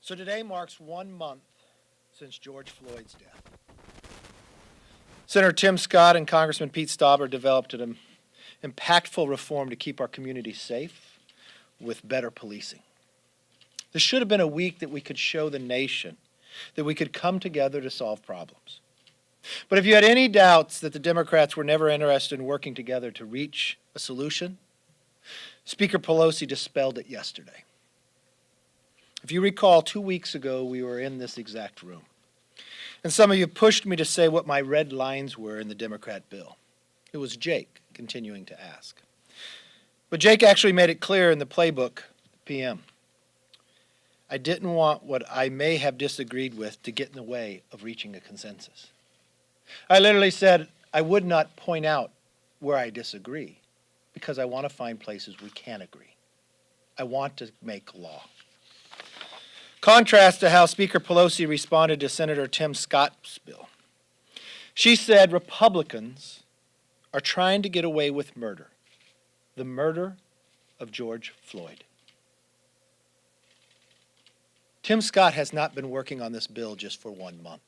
So today marks 1 month since George Floyd's death. Senator Tim Scott and Congressman Pete Stauber developed an impactful reform to keep our community safe with better policing. This should have been a week that we could show the nation that we could come together to solve problems. But if you had any doubts that the Democrats were never interested in working together to reach a solution, Speaker Pelosi dispelled it yesterday. If you recall, 2 weeks ago, we were in this exact room. And some of you pushed me to say what my red lines were in the Democrat bill. It was Jake continuing to ask. But Jake actually made it clear in the playbook, PM. I didn't want what I may have disagreed with to get in the way of reaching a consensus. I literally said I would not point out where I disagree because I want to find places we can agree. I want to make law. Contrast to how Speaker Pelosi responded to Senator Tim Scott's bill. She said Republicans are trying to get away with murder, the murder of George Floyd. Tim Scott has not been working on this bill just for 1 month.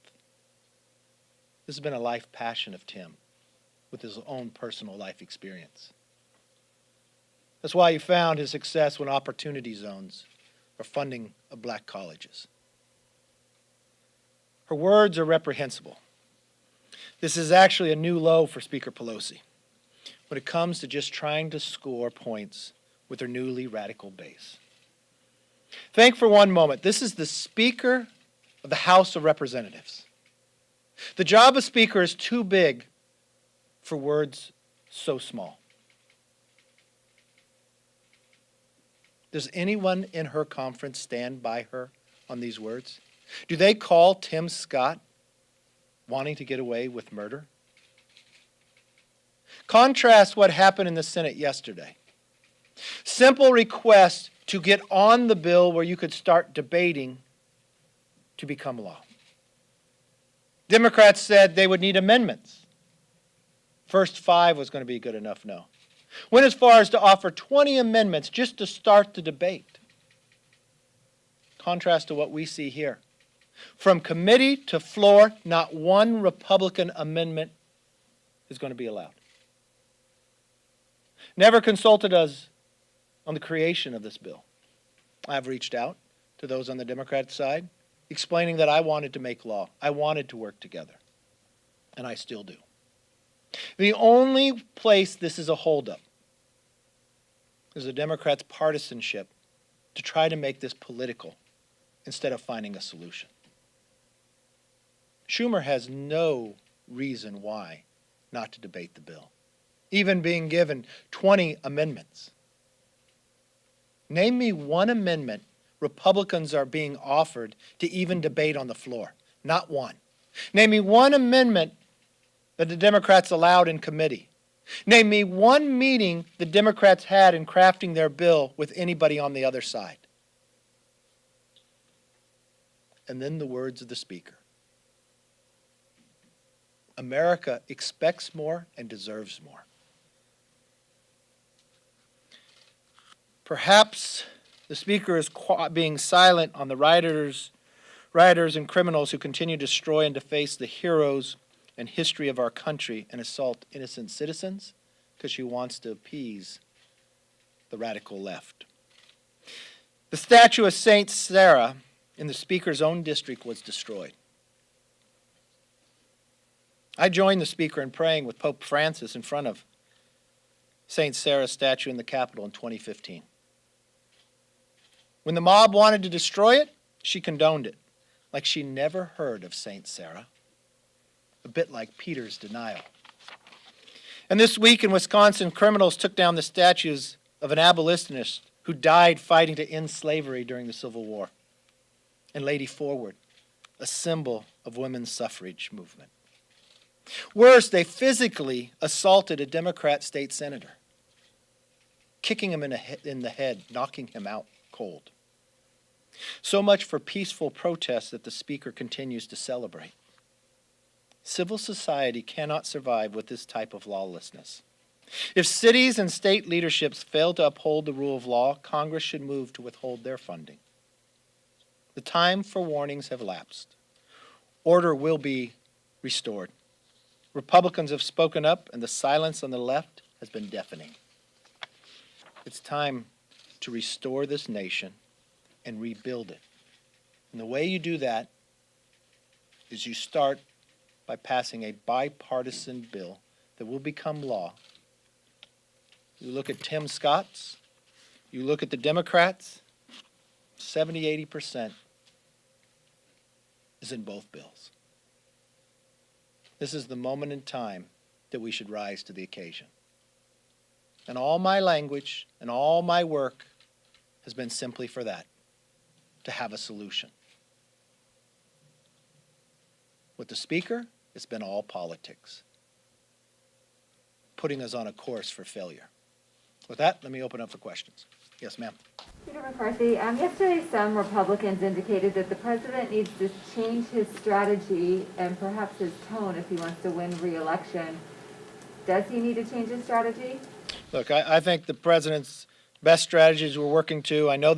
This has been a life passion of Tim with his own personal life experience. That's why he found his success when opportunity zones or funding of black colleges. Her words are reprehensible. This is actually a new low for Speaker Pelosi when it comes to just trying to score points with her newly radical base. Think for one moment, this is the Speaker of the House of Representatives. The job of Speaker is too big for words so small. Does anyone in her conference stand by her on these words? Do they call Tim Scott wanting to get away with murder? Contrast what happened in the Senate yesterday. Simple request to get on the bill where you could start debating to become law. Democrats said they would need amendments. First 5 was going to be good enough, no. Went as far as to offer 20 amendments just to start the debate. Contrast to what we see here. From committee to floor, not one Republican amendment is going to be allowed. Never consulted us on the creation of this bill. I've reached out to those on the Democrat side, explaining that I wanted to make law. I wanted to work together, and I still do. The only place this is a holdup is the Democrats' partisanship to try to make this political instead of finding a solution. Schumer has no reason why not to debate the bill, even being given 20 amendments. Name me one amendment Republicans are being offered to even debate on the floor. Not one. Name me one amendment that the Democrats allowed in committee. Name me one meeting the Democrats had in crafting their bill with anybody on the other side. And then the words of the Speaker. America expects more and deserves more. Perhaps the Speaker is being silent on the rioters and criminals who continue to destroy and deface the heroes and history of our country and assault innocent citizens because she wants to appease the radical left. The statue of Saint Sarah in the Speaker's own district was destroyed. I joined the Speaker in praying with Pope Francis in front of Saint Sarah's statue in the Capitol in 2015. When the mob wanted to destroy it, she condoned it, like she never heard of Saint Sarah. A bit like Peter's denial. And this week in Wisconsin, criminals took down the statues of an abolitionist who died fighting to end slavery during the Civil War, and Lady Forward, a symbol of women's suffrage movement. Worse, they physically assaulted a Democrat state senator, kicking him in the head, knocking him out cold. So much for peaceful protests that the Speaker continues to celebrate. Civil society cannot survive with this type of lawlessness. If cities and state leaderships fail to uphold the rule of law, Congress should move to withhold their funding. The time for warnings have lapsed. Order will be restored. Republicans have spoken up, and the silence on the left has been deafening. It's time to restore this nation and rebuild it. And the way you do that is you start by passing a bipartisan bill that will become law. You look at Tim Scott's, you look at the Democrats, 70–80% is in both bills. This is the moment in time that we should rise to the occasion. And all my language and all my work has been simply for that, to have a solution. With the Speaker, it's been all politics, putting us on a course for failure. With that, let me open up for questions. Yes, ma'am. Speaker McCarthy, yesterday some Republicans indicated that the president needs to change his strategy and perhaps his tone if he wants to win re-election. Does he need to change his strategy? Look, I think the president's best strategies we're working to. I know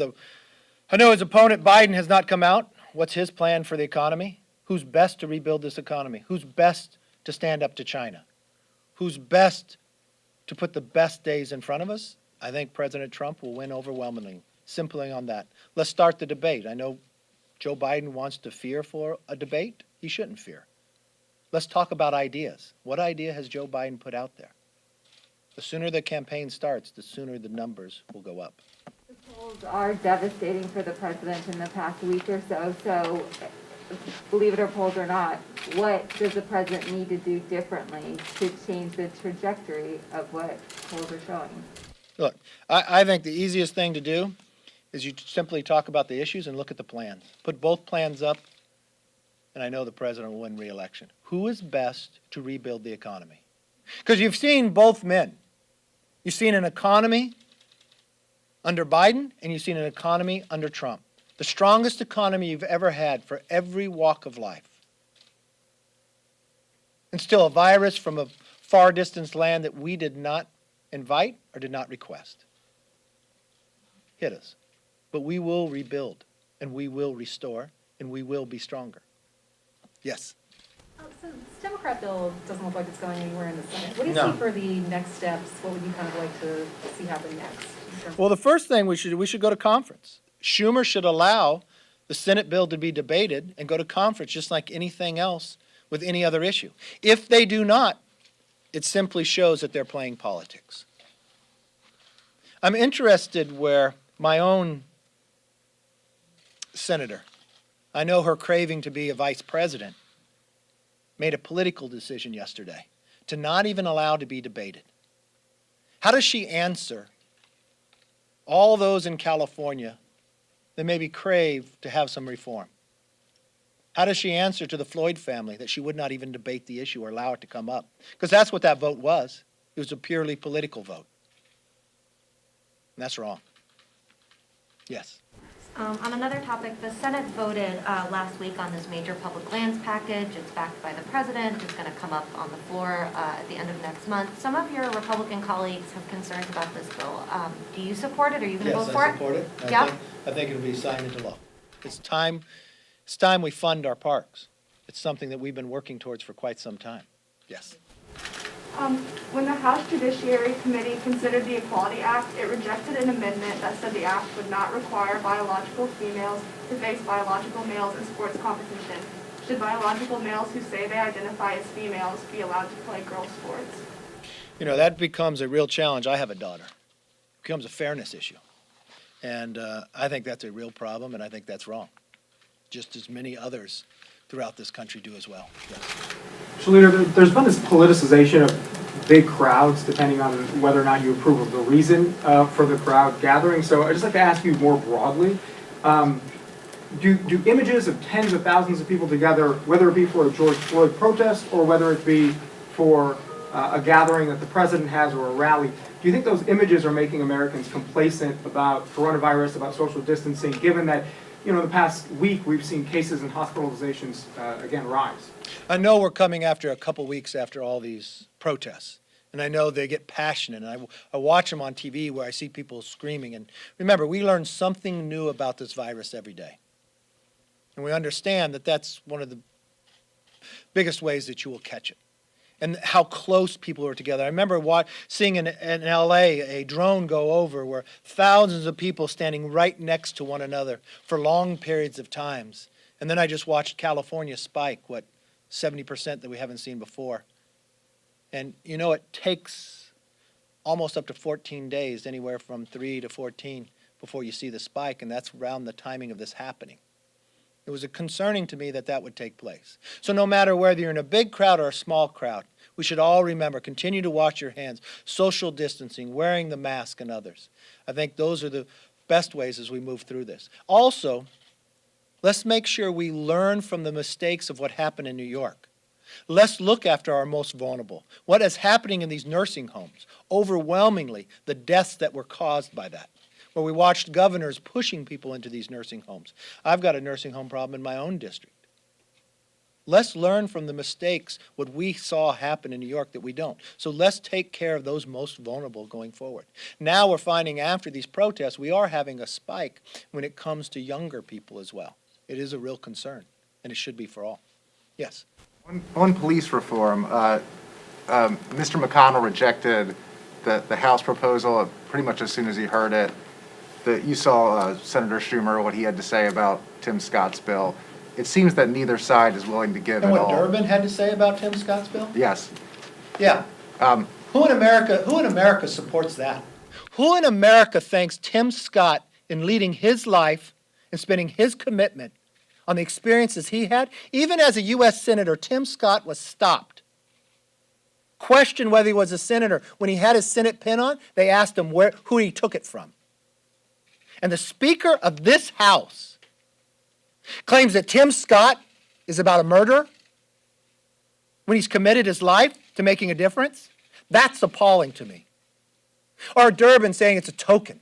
his opponent Biden has not come out. What's his plan for the economy? Who's best to rebuild this economy? Who's best to stand up to China? Who's best to put the best days in front of us? I think President Trump will win overwhelmingly, simply on that. Let's start the debate. I know Joe Biden wants to fear for a debate. He shouldn't fear. Let's talk about ideas. What idea has Joe Biden put out there? The sooner the campaign starts, the sooner the numbers will go up. The polls are devastating for the president in the past week or so, so believe it or polls or not, what does the president need to do differently to change the trajectory of what polls are showing? Look, I think the easiest thing to do is you simply talk about the issues and look at the plans. Put both plans up, and I know the president will win re-election. Who is best to rebuild the economy? Because you've seen both men. You've seen an economy under Biden, and you've seen an economy under Trump. The strongest economy you've ever had for every walk of life. And still a virus from a far distant land that we did not invite or did not request hit us. But we will rebuild, and we will restore, and we will be stronger. Yes? So this Democrat bill doesn't look like it's going anywhere in the Senate. What do you No. see for the next steps? What would you kind of like to see happen next? Well, the first thing we should go to conference. Schumer should allow the Senate bill to be debated and go to conference just like anything else with any other issue. If they do not, it simply shows that they're playing politics. I'm interested where my own senator, I know her craving to be a vice president, made a political decision yesterday to not even allow to be debated. How does she answer all those in California that maybe crave to have some reform? How does she answer to the Floyd family that she would not even debate the issue or allow it to come up? Because that's what that vote was. It was a purely political vote. And that's wrong. Yes. On another topic, the Senate voted last week on this major public lands package. It's backed by the president. It's going to come up on the floor at the end of next month. Some of your Republican colleagues have concerns about this bill. Do you support it? Are you going to vote for it? Yes, I support it. Yeah? I think it'll be signed into law. It's time we fund our parks. It's something that we've been working towards for quite some time. Yes. When the House Judiciary Committee considered the Equality Act, it rejected an amendment that said the act would not require biological females to face biological males in sports competition. Should biological males who say they identify as females be allowed to play girls' sports? You know, that becomes a real challenge. I have a daughter. It becomes a fairness issue. And I think that's a real problem, and I think that's wrong, just as many others throughout this country do as well. Yes. So, Leader, there's been this politicization of big crowds, depending on whether or not you approve of the reason for the crowd gathering. So I'd just like to ask you more broadly, do images of tens of thousands of people together, whether it be for a George Floyd protest or whether it be for a gathering that the president has or a rally, do you think those images are making Americans complacent about coronavirus, about social distancing, given that, you know, the past week we've seen cases and hospitalizations again rise? I know we're coming after a couple weeks after all these protests, and I know they get passionate, and I watch them on TV where I see people screaming. And remember, we learn something new about this virus every day. And we understand that that's one of the biggest ways that you will catch it. And how close people are together. I remember seeing in LA a drone go over where thousands of people standing right next to one another for long periods of times. And then I just watched California spike, 70% that we haven't seen before. And you know, it takes almost up to 14 days, anywhere from 3 to 14, before you see the spike, and that's around the timing of this happening. It was concerning to me that that would take place. So no matter whether you're in a big crowd or a small crowd, we should all remember, continue to wash your hands, social distancing, wearing the mask, and others. I think those are the best ways as we move through this. Also, let's make sure we learn from the mistakes of what happened in New York. Let's look after our most vulnerable. What is happening in these nursing homes? Overwhelmingly, the deaths that were caused by that. Where we watched governors pushing people into these nursing homes. I've got a nursing home problem in my own district. Let's learn from the mistakes, what we saw happen in New York that we don't. So let's take care of those most vulnerable going forward. Now we're finding after these protests, we are having a spike when it comes to younger people as well. It is a real concern, and it should be for all. Yes? On police reform, Mr. McConnell rejected the House proposal pretty much as soon as he heard it. You saw Senator Schumer, what he had to say about Tim Scott's bill. It seems that neither side is willing to give And at what all. Durbin had to say about Tim Scott's bill? Yes. Yeah. Who in America supports that? Who in America thanks Tim Scott in leading his life and spending his commitment on the experiences he had? Even as a U.S. Senator, Tim Scott was stopped. Questioned whether he was a senator. When he had his Senate pin on, they asked him who he took it from. And the Speaker of this House claims that Tim Scott is about a murderer when he's committed his life to making a difference? That's appalling to me. Or Durbin saying it's a token.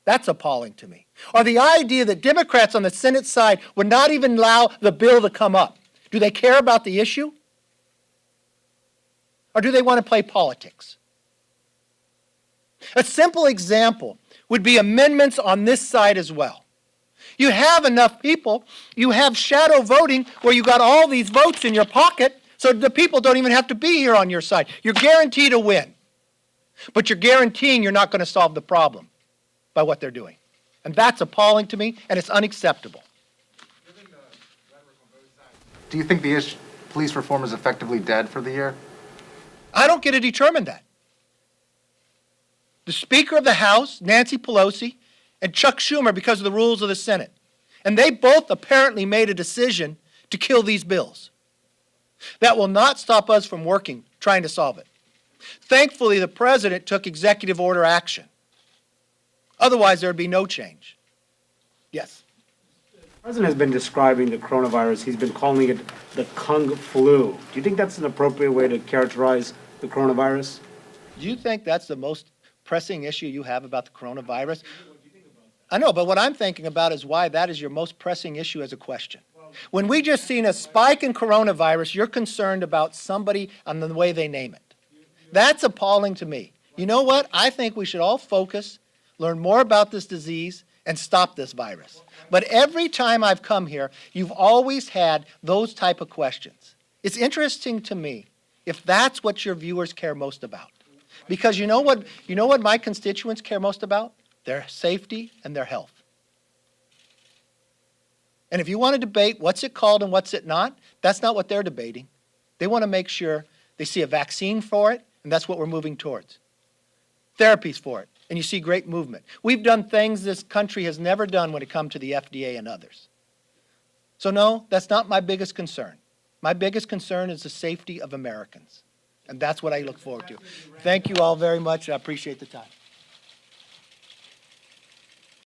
That's appalling to me. Or the idea that Democrats on the Senate side would not even allow the bill to come up. Do they care about the issue? Or do they want to play politics? A simple example would be amendments on this side as well. You have enough people, you have shadow voting where you got all these votes in your pocket, so the people don't even have to be here on your side. You're guaranteed to win. But you're guaranteeing you're not going to solve the problem by what they're doing. And that's appalling to me, and it's unacceptable. Do you think the police reform is effectively dead for the year? I don't get to determine that. The Speaker of the House, Nancy Pelosi, and Chuck Schumer, because of the rules of the Senate. And they both apparently made a decision to kill these bills. That will not stop us from working, trying to solve it. Thankfully, the President took executive order action. Otherwise, there would be no change. Yes? The President has been describing the coronavirus. He's been calling it the Kung flu. Do you think that's an appropriate way to characterize the coronavirus? Do you think that's the most pressing issue you have about the coronavirus? I know, but what I'm thinking about is why that is your most pressing issue as a question. When we just seen a spike in coronavirus, you're concerned about somebody and the way they name it. That's appalling to me. You know what? I think we should all focus, learn more about this disease, and stop this virus. But every time I've come here, you've always had those type of questions. It's interesting to me if that's what your viewers care most about. Because you know what my constituents care most about? Their safety and their health. And if you want to debate what's it called and what's it not, that's not what they're debating. They want to make sure they see a vaccine for it, and that's what we're moving towards. Therapies for it, and you see great movement. We've done things this country has never done when it comes to the FDA and others. So no, that's not my biggest concern. My biggest concern is the safety of Americans. And that's what I look forward to. Thank you all very much. I appreciate the time.